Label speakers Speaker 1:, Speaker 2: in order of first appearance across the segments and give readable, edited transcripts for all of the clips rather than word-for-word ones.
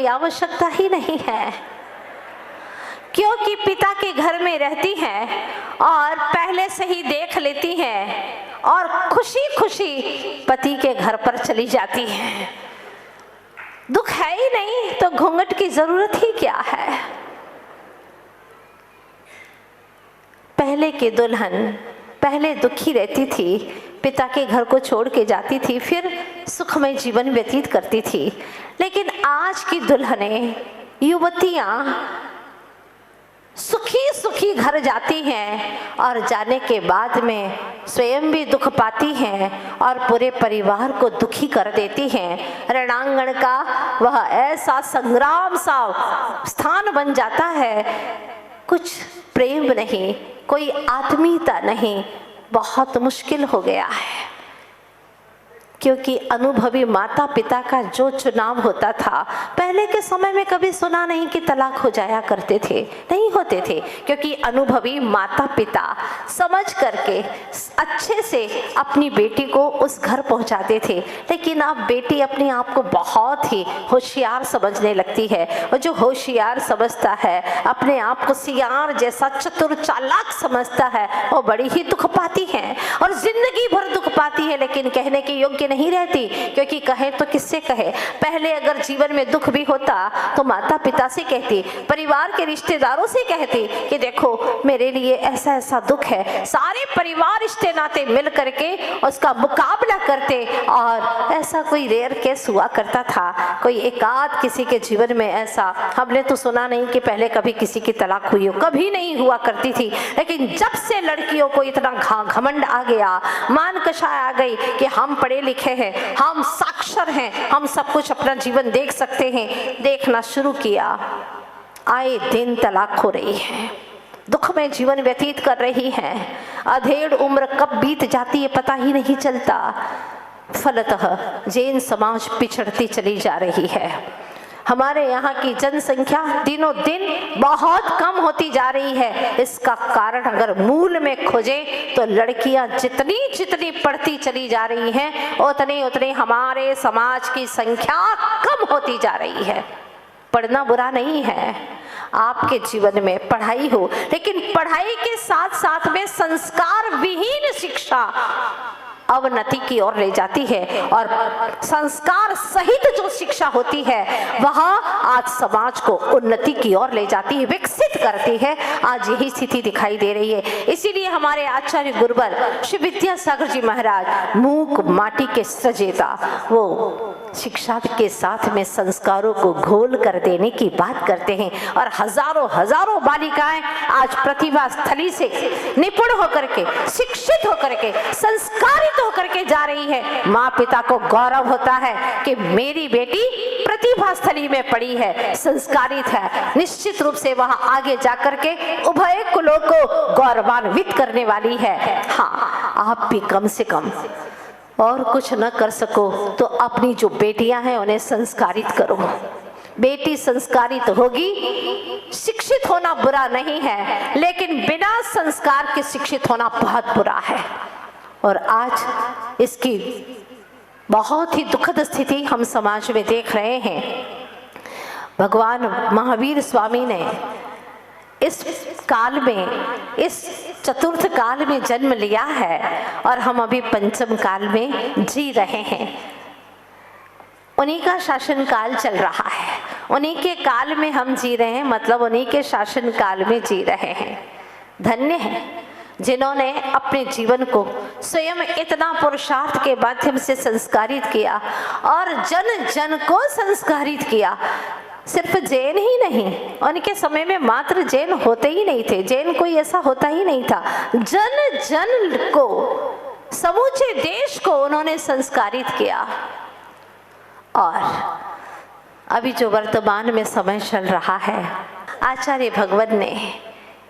Speaker 1: कोई आवश्यकता ही नहीं है, क्योंकि पिता के घर में रहती हैं और पहले से ही देख लेती हैं और खुशी खुशी पति के घर पर चली जाती हैं। दुख है ही नहीं तो घूंघट की जरूरत ही क्या है। पहले की दुल्हन पहले दुखी रहती थी, पिता के घर को छोड़ के जाती थी, फिर सुखमय जीवन व्यतीत करती थी। लेकिन आज की दुल्हनें, युवतियां सुखी सुखी घर जाती हैं और जाने के बाद में स्वयं भी दुख पाती हैं और पूरे परिवार को दुखी कर देती हैं। रणांगण का वह ऐसा संग्राम सा स्थान बन जाता है, कुछ प्रेम नहीं, कोई आत्मीयता नहीं, बहुत मुश्किल हो गया है। क्योंकि अनुभवी माता पिता का जो चुनाव होता था, पहले के समय में कभी सुना नहीं कि तलाक हो जाया करते थे, नहीं होते थे, क्योंकि अनुभवी माता पिता समझ करके अच्छे से अपनी बेटी को उस घर पहुंचाते थे। लेकिन अब बेटी अपने आप को बहुत ही होशियार समझने लगती है, और जो होशियार समझता है, अपने आप को सियार जैसा चतुर चालाक समझता है, वो बड़ी ही दुख पाती है और जिंदगी भर दुख पाती है, लेकिन कहने के योग्य नहीं रहती। क्योंकि कहे तो किससे कहे, पहले अगर जीवन में दुख भी होता तो माता पिता से कहती, परिवार के रिश्तेदारों से कहती कि देखो मेरे लिए ऐसा ऐसा दुख है, सारे परिवार रिश्ते नाते मिल करके उसका मुकाबला करते। और ऐसा कोई रेयर केस हुआ करता था, कोई एकाध किसी के जीवन में ऐसा, हमने तो सुना नहीं कि पहले कभी किसी की तलाक हुई हो, कभी नहीं हुआ करती थी। लेकिन जब से लड़कियों को इतना घमंड आ गया, मान कषाय आ गई कि हम पढ़े लिखे हैं, हम साक्षर हैं, हम सब कुछ अपना जीवन देख सकते हैं, देखना शुरू किया, आए दिन तलाक हो रही है, दुख में जीवन व्यतीत कर रही है, अधेड़ उम्र कब बीत जाती है पता ही नहीं चलता। फलतः जैन समाज पिछड़ती चली जा रही है। हमारे यहाँ की जनसंख्या दिनों दिन बहुत कम होती जा रही है। इसका कारण अगर मूल में खोजे तो लड़कियां जितनी जितनी पढ़ती चली जा रही हैं, उतनी उतनी हमारे समाज की संख्या कम होती जा रही है। पढ़ना बुरा नहीं है, आपके जीवन में पढ़ाई हो, लेकिन पढ़ाई के साथ साथ में संस्कार विहीन शिक्षा अवनति की ओर ले जाती है, और संस्कार सहित जो शिक्षा होती है वह आज समाज को उन्नति की ओर ले जाती है, विकसित करती है। आज यही स्थिति दिखाई दे रही है। इसीलिए हमारे आचार्य गुरुवर श्री विद्यासागर जी महाराज, मूक माटी के सजेता, वो शिक्षा के साथ में संस्कारों को घोल कर देने की बात करते हैं। और हजारों हजारों बालिकाएं आज प्रतिभा स्थली से निपुण होकर के, शिक्षित होकर के, संस्कारित होकर के जा रही है। माँ पिता को गौरव होता है कि मेरी बेटी प्रतिभा स्थली में पड़ी है, संस्कारित है, निश्चित रूप से वहां आगे जाकर के उभय कुलों को गौरवान्वित करने वाली है। हाँ, आप भी कम से कम और कुछ न कर सको तो अपनी जो बेटियां हैं उन्हें संस्कारित करो। बेटी संस्कारित होगी, शिक्षित होना बुरा नहीं है, लेकिन बिना संस्कार के शिक्षित होना बहुत बुरा है। और आज इसकी बहुत ही दुखद स्थिति हम समाज में देख रहे हैं। भगवान महावीर स्वामी ने इस काल में, इस चतुर्थ काल में जन्म लिया है और हम अभी पंचम काल में जी रहे हैं। उन्हीं का शासन काल चल रहा है, उन्हीं के काल में हम जी रहे हैं, मतलब उन्हीं के शासन काल में जी रहे हैं। धन्य है जिन्होंने अपने जीवन को स्वयं इतना पुरुषार्थ के माध्यम से संस्कारित किया और जन जन को संस्कारित किया। सिर्फ जैन ही नहीं, उनके समय में मात्र जैन होते ही नहीं थे, जैन कोई ऐसा होता ही नहीं था। जन जन को, समूचे देश को उन्होंने संस्कारित किया। और अभी जो वर्तमान में समय चल रहा है, आचार्य भगवान ने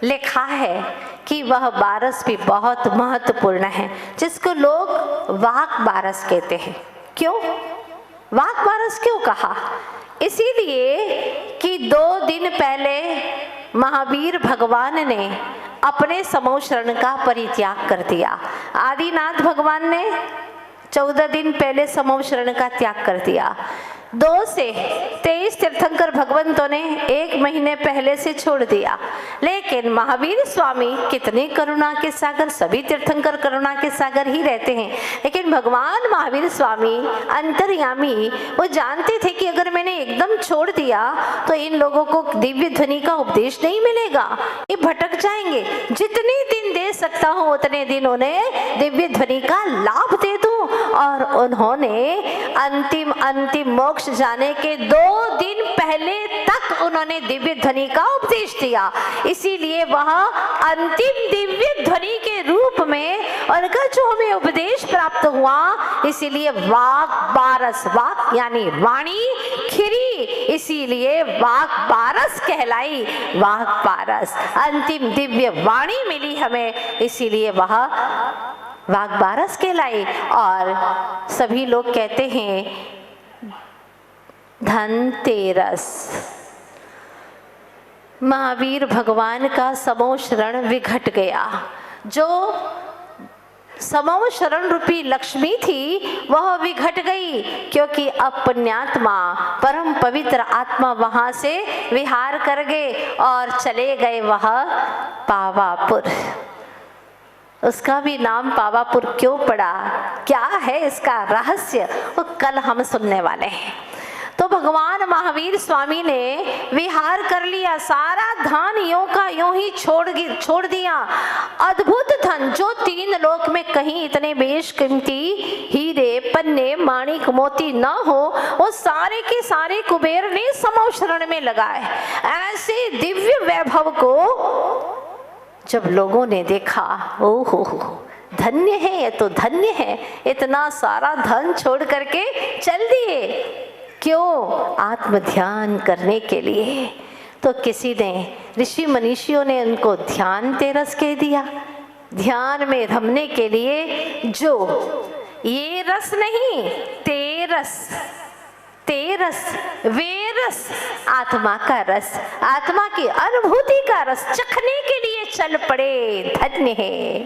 Speaker 1: लिखा है कि वह बारस भी बहुत महत्वपूर्ण है, जिसको लोग वाक बारस कहते हैं। क्यों वाक बारस क्यों कहा? इसीलिए कि 2 दिन पहले महावीर भगवान ने अपने समोशरण का परित्याग कर दिया। आदिनाथ भगवान ने 14 दिन पहले समोशरण का त्याग कर दिया। 2 से 23 तीर्थंकर भगवंतों ने 1 महीने पहले से छोड़ दिया, लेकिन महावीर स्वामी कितने करुणा के सागर, सभी तीर्थंकर करुणा के सागर ही रहते हैं, लेकिन भगवान महावीर स्वामी अंतर्यामी वो जानते थे कि अगर मैंने एकदम छोड़ दिया तो इन लोगों को दिव्य ध्वनि का उपदेश नहीं मिलेगा, ये भटक जाएंगे। जितने दिन दे सकता हूँ उतने दिन उन्हें दिव्य ध्वनि का लाभ दे दूं। और उन्होंने अंतिम मोक्ष जाने के 2 दिन पहले तक उन्होंने दिव्य ध्वनि का उपदेश दिया। इसीलिए वह अंतिम दिव्य ध्वनि के रूप में उनका जो हमें उपदेश प्राप्त हुआ, इसीलिए वाक बारस, वाक यानी वाणी खिरी, इसीलिए वाक बारस कहलाई। वाक बारस अंतिम दिव्य वाणी मिली हमें, इसीलिए वह वाक बारस कहलाई। और सभी लोग कहते हैं धनतेरस, महावीर भगवान का समो शरण विघट गया। जो समो शरण रूपी लक्ष्मी थी वह विघट गई, क्योंकि अब पुण्यात्मा परम पवित्र आत्मा वहां से विहार कर गए और चले गए वह पावापुर। उसका भी नाम पावापुर क्यों पड़ा, क्या है इसका रहस्य, वो कल हम सुनने वाले हैं। तो भगवान महावीर स्वामी ने विहार कर लिया, सारा धन यों का यों ही छोड़ दिया। अद्भुत धन जो 3 लोक में कहीं इतने बेशकीमती हीरे पन्ने माणिक मोती न हो, वो सारे के सारे कुबेर ने समो शरण में लगाए। ऐसे दिव्य वैभव को जब लोगों ने देखा, ओहो धन्य है ये, तो धन्य है, इतना सारा धन छोड़ करके चल दिए, क्यों? आत्म ध्यान करने के लिए। तो किसी ने, ऋषि मनीषियों ने उनको ध्यान तेरस कह दिया। ध्यान में रमने के लिए जो ये रस नहीं, तेरस, तेरस वे रस, आत्मा का रस, आत्मा की अनुभूति का रस चखने के लिए चल पड़े। धन्य है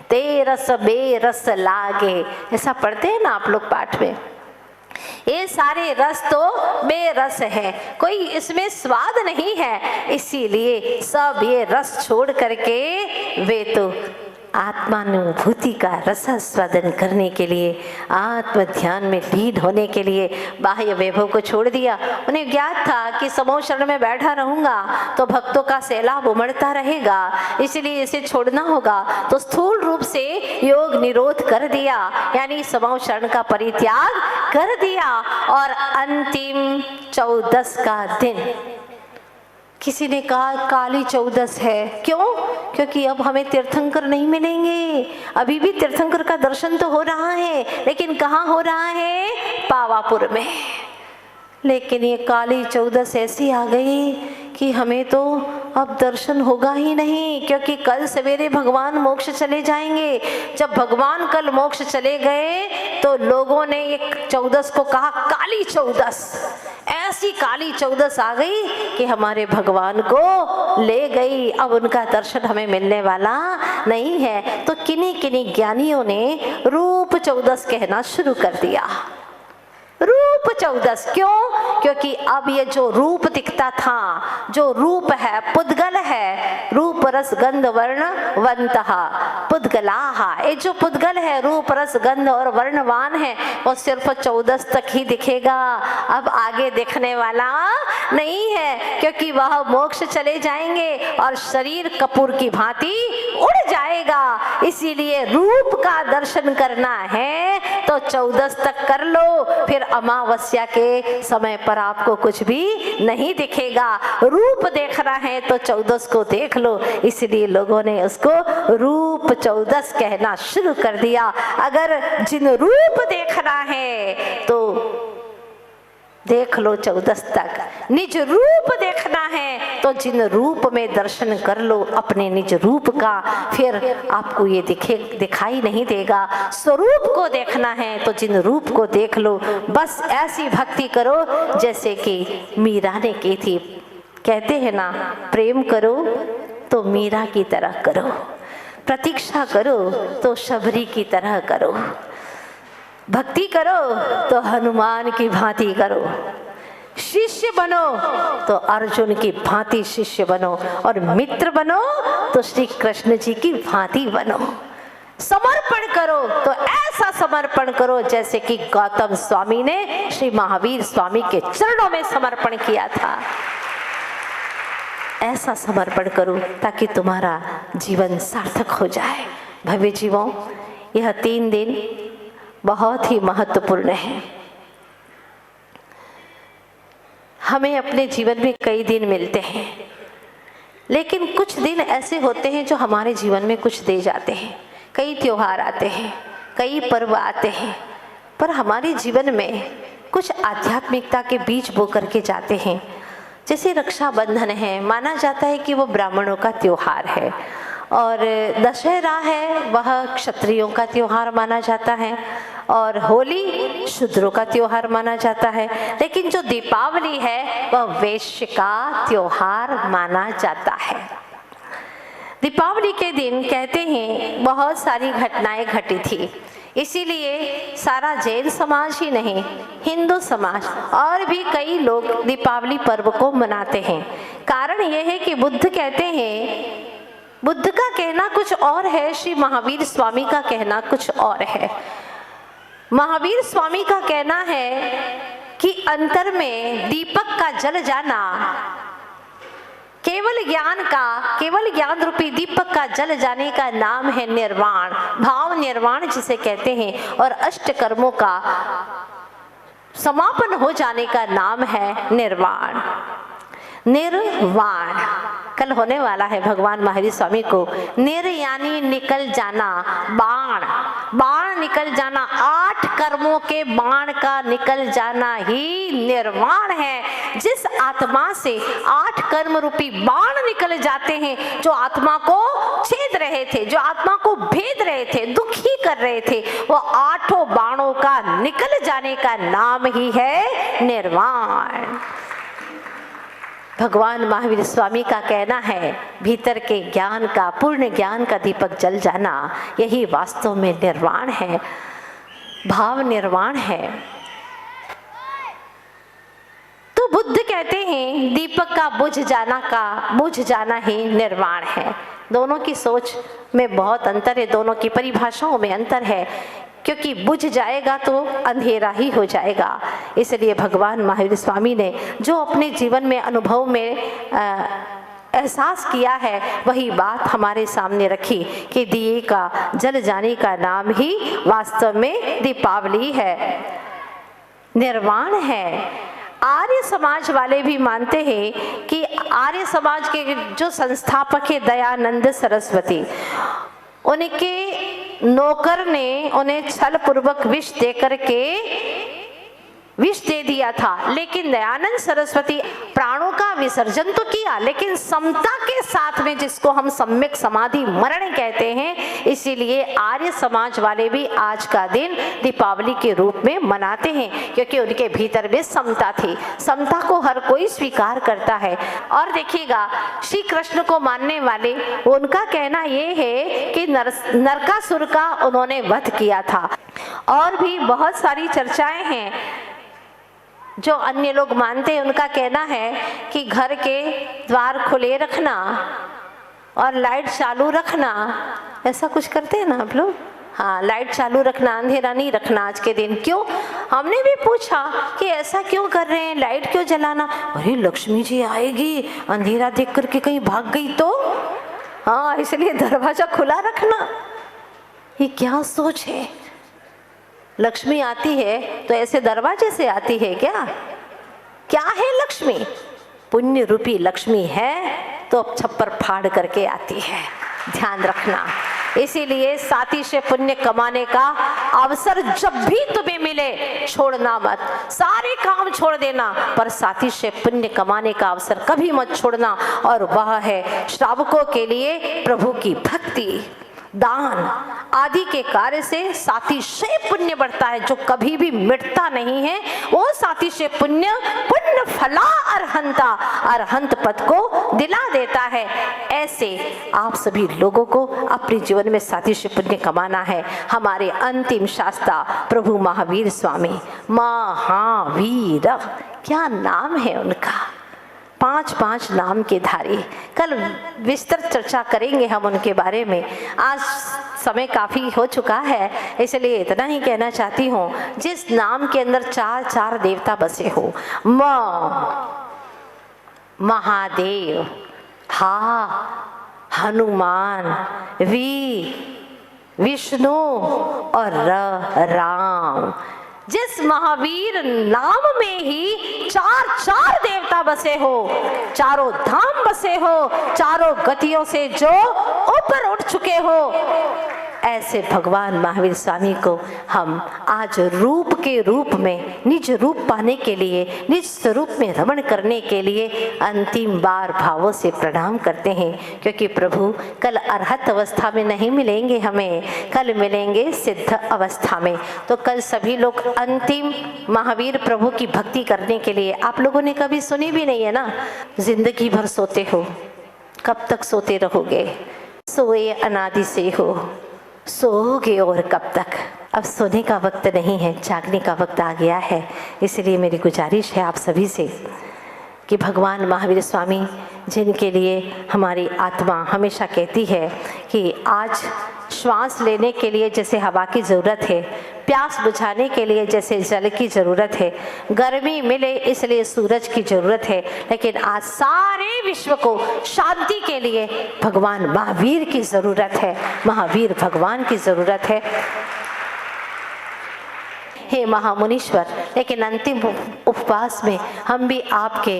Speaker 1: तेरस बेरस लागे, ऐसा पढ़ते हैं ना आप लोग पाठ में। ये सारे रस तो बेरस है, कोई इसमें स्वाद नहीं है, इसीलिए सब ये रस छोड़ करके वे तो आत्मानुभूति का रसास्वादन करने के लिए, आत्म ध्यान में लीन होने के लिए बाह्य वैभव को छोड़ दिया। उन्हें ज्ञात था कि समो शरण में बैठा रहूंगा तो भक्तों का सैलाब उमड़ता रहेगा, इसलिए इसे छोड़ना होगा। तो स्थूल रूप से योग निरोध कर दिया, यानी समो शरण का परित्याग कर दिया। और अंतिम 14 का दिन, किसी ने कहा काली 14 है, क्यों? क्योंकि अब हमें तीर्थंकर नहीं मिलेंगे। अभी भी तीर्थंकर का दर्शन तो हो रहा है, लेकिन कहाँ हो रहा है? पावापुर में। लेकिन ये काली 14 ऐसी आ गई कि हमें तो अब दर्शन होगा ही नहीं, क्योंकि कल सवेरे भगवान मोक्ष चले जाएंगे। जब भगवान कल मोक्ष चले गए तो लोगों ने एक 14 को कहा काली 14। ऐसी काली 14 आ गई कि हमारे भगवान को ले गई, अब उनका दर्शन हमें मिलने वाला नहीं है। तो किन्हीं ज्ञानियों ने रूप 14 कहना शुरू कर दिया। रूप 14 क्यों? क्योंकि अब ये जो रूप दिखता था, जो रूप है पुद्गल है, रूप रस गंध वर्ण वंतहा पुद्गलाहा, ये जो पुद्गल है रूप रस गंध और वर्णवान है, वो सिर्फ 14 तक ही दिखेगा, अब आगे दिखने वाला नहीं है, क्योंकि वह मोक्ष चले जाएंगे और शरीर कपूर की भांति उड़ जाएगा। इसीलिए रूप का दर्शन करना है तो 14 तक कर लो, फिर अमावस्या के समय पर आपको कुछ भी नहीं दिखेगा। रूप देखना है तो 14 को देख लो, इसलिए लोगों ने उसको रूप 14 कहना शुरू कर दिया। अगर जिन रूप देखना है तो देख लो 14 तक, निज रूप देखना है तो जिन रूप में दर्शन कर लो अपने निज रूप का, फिर आपको ये दिखाई नहीं देगा। स्वरूप को देखना है तो जिन रूप को देख लो। बस ऐसी भक्ति करो जैसे कि मीरा ने की थी। कहते हैं ना, प्रेम करो तो मीरा की तरह करो, प्रतीक्षा करो तो शबरी की तरह करो। भक्ति करो तो हनुमान की भांति करो, शिष्य बनो तो अर्जुन की भांति शिष्य बनो, और मित्र बनो तो श्री कृष्ण जी की भांति बनो। समर्पण करो तो ऐसा समर्पण करो जैसे कि गौतम स्वामी ने श्री महावीर स्वामी के चरणों में समर्पण किया था। ऐसा समर्पण करो ताकि तुम्हारा जीवन सार्थक हो जाए। भव्य जीवों, यह 3 दिन बहुत ही महत्वपूर्ण है। हमें अपने जीवन में कई दिन मिलते हैं, लेकिन कुछ दिन ऐसे होते हैं जो हमारे जीवन में कुछ दे जाते हैं। कई त्योहार आते हैं, कई पर्व आते हैं, पर हमारे जीवन में कुछ आध्यात्मिकता के बीज बो करके जाते हैं। जैसे रक्षाबंधन है, माना जाता है कि वो ब्राह्मणों का त्योहार है, और दशहरा है वह क्षत्रियों का त्योहार माना जाता है, और होली शूद्रों का त्योहार माना जाता है। लेकिन जो दीपावली है वह वैश्य का त्योहार माना जाता है। दीपावली के दिन कहते हैं बहुत सारी घटनाएं घटी थी, इसीलिए सारा जैन समाज ही नहीं, हिंदू समाज और भी कई लोग दीपावली पर्व को मनाते हैं। कारण यह है कि बुद्ध कहते हैं, बुद्ध का कहना कुछ और है, श्री महावीर स्वामी का कहना कुछ और है। महावीर स्वामी का कहना है कि अंतर में दीपक का जल जाना, केवल ज्ञान रूपी दीपक का जल जाने का नाम है निर्वाण, भाव निर्वाण जिसे कहते हैं, और अष्ट कर्मों का समापन हो जाने का नाम है निर्वाण। निर्वाण कल होने वाला है भगवान महावीर स्वामी को। निर यानी निकल जाना, बाण निकल जाना, 8 कर्मों के बाण का निकल जाना ही निर्वाण है। जिस आत्मा से 8 कर्म रूपी बाण निकल जाते हैं, जो आत्मा को छेद रहे थे, जो आत्मा को भेद रहे थे, दुखी कर रहे थे, वो 8 बाणों का निकल जाने का नाम ही है निर्वाण। भगवान महावीर स्वामी का कहना है, भीतर के ज्ञान का, पूर्ण ज्ञान का दीपक जल जाना, यही वास्तव में निर्वाण है, भाव निर्वाण है। तो बुद्ध कहते हैं दीपक का बुझ जाना ही निर्वाण है। दोनों की सोच में बहुत अंतर है, दोनों की परिभाषाओं में अंतर है, क्योंकि बुझ जाएगा तो अंधेरा ही हो जाएगा। इसलिए भगवान महावीर स्वामी ने जो अपने जीवन में अनुभव में एहसास किया है, वही बात हमारे सामने रखी कि दिए का जल जाने का नाम ही वास्तव में दीपावली है, निर्वाण है। आर्य समाज वाले भी मानते हैं कि आर्य समाज के जो संस्थापक है दयानंद सरस्वती, उनके नौकर ने उन्हें छल पूर्वक विष दे दिया था, लेकिन दयानंद सरस्वती प्राणों का विसर्जन तो किया, लेकिन समता के साथ में, जिसको हम सम्यक समाधि मरण कहते हैं। इसीलिए आर्य समाज वाले भी आज का दिन दीपावली के रूप में मनाते हैं, क्योंकि उनके भीतर में समता थी। समता को हर कोई स्वीकार करता है। और देखिएगा, श्री कृष्ण को मानने वाले, उनका कहना ये है कि नरकासुर का उन्होंने वध किया था। और भी बहुत सारी चर्चाएं हैं जो अन्य लोग मानते हैं। उनका कहना है कि घर के द्वार खुले रखना और लाइट चालू रखना, ऐसा कुछ करते हैं ना आप लोग। हाँ, लाइट चालू रखना, अंधेरा नहीं रखना आज के दिन। क्यों? हमने भी पूछा कि ऐसा क्यों कर रहे हैं, लाइट क्यों जलाना? अरे लक्ष्मी जी आएगी, अंधेरा देख करके कहीं भाग गई तो। हाँ, इसलिए दरवाजा खुला रखना। ये क्या सोच है? लक्ष्मी आती है तो ऐसे दरवाजे से आती है क्या? क्या है लक्ष्मी? पुण्य रूपी लक्ष्मी है तो छप्पर फाड़ करके आती है, ध्यान रखना। इसीलिए साथी से पुण्य कमाने का अवसर जब भी तुम्हें मिले छोड़ना मत, सारे काम छोड़ देना, पर साथी से पुण्य कमाने का अवसर कभी मत छोड़ना। और वह है श्रावकों के लिए प्रभु की भक्ति। दान आदि के कार्य से सातिशय पुण्य बढ़ता है, जो कभी भी मिटता नहीं है। वो सातिशय पुण्य पुण्य फला अरहंता, अरहंत पद को दिला देता है। ऐसे आप सभी लोगों को अपने जीवन में सातिशय पुण्य कमाना है। हमारे अंतिम शास्त्रा प्रभु महावीर स्वामी, महावीर क्या नाम है उनका, 5 नाम के धारी। कल विस्तृत चर्चा करेंगे हम उनके बारे में। आज समय काफ़ी हो चुका है, इसलिए इतना ही कहना चाहती हूँ, जिस नाम के अंदर 4 देवता बसे हो, महादेव, हनुमान, विष्णु और राम। जिस महावीर नाम में ही 4 देवता बसे हो, चारों धाम बसे हो, चारों गतियों से जो ऊपर उठ चुके हो, ऐसे भगवान महावीर स्वामी को हम आज रूप के रूप में, निज रूप पाने के लिए, निज स्वरूप में रमण करने के लिए अंतिम बार भावों से प्रणाम करते हैं। क्योंकि प्रभु कल अरहत अवस्था में नहीं मिलेंगे हमें, कल मिलेंगे सिद्ध अवस्था में। तो कल सभी लोग अंतिम महावीर प्रभु की भक्ति करने के लिए, आप लोगों ने कभी सुनी भी नहीं है ना, जिंदगी भर सोते हो, कब तक सोते रहोगे, सोए अनादि से हो, सोओगे और कब तक। अब सोने का वक्त नहीं है, जागने का वक्त आ गया है। इसलिए मेरी गुजारिश है आप सभी से कि भगवान महावीर स्वामी, जिनके लिए हमारी आत्मा हमेशा कहती है कि आज श्वास लेने के लिए जैसे हवा की ज़रूरत है, प्यास बुझाने के लिए जैसे जल की ज़रूरत है, गर्मी मिले इसलिए सूरज की ज़रूरत है, लेकिन आज सारे विश्व को शांति के लिए भगवान महावीर की ज़रूरत है, महावीर भगवान की ज़रूरत है। हे महामुनीश्वर, लेकिन अंतिम उपवास में हम भी आपके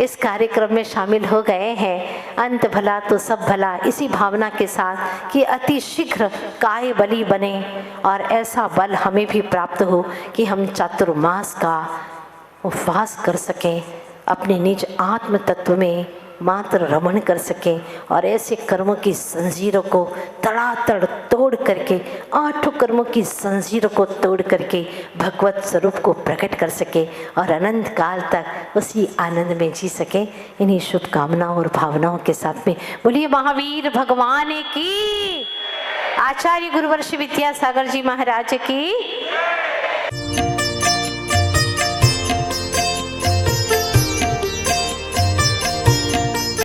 Speaker 1: इस कार्यक्रम में शामिल हो गए हैं। अंत भला तो सब भला, इसी भावना के साथ कि अति शीघ्र काय बलि बने और ऐसा बल हमें भी प्राप्त हो कि हम चातुर्मास का उपवास कर सकें, अपने निज आत्म तत्व में मात्र रमण कर सकें और ऐसे कर्मों की जंजीरों को तड़ातड़ तोड़ करके, 8 कर्मों की जंजीरों को तोड़ करके भगवत स्वरूप को प्रकट कर सके और अनंत काल तक उसी आनंद में जी सके। इन्हीं शुभकामनाओं और भावनाओं के साथ में बोलिए महावीर भगवान की, आचार्य गुरुवर्ष विद्यासागर जी महाराज की।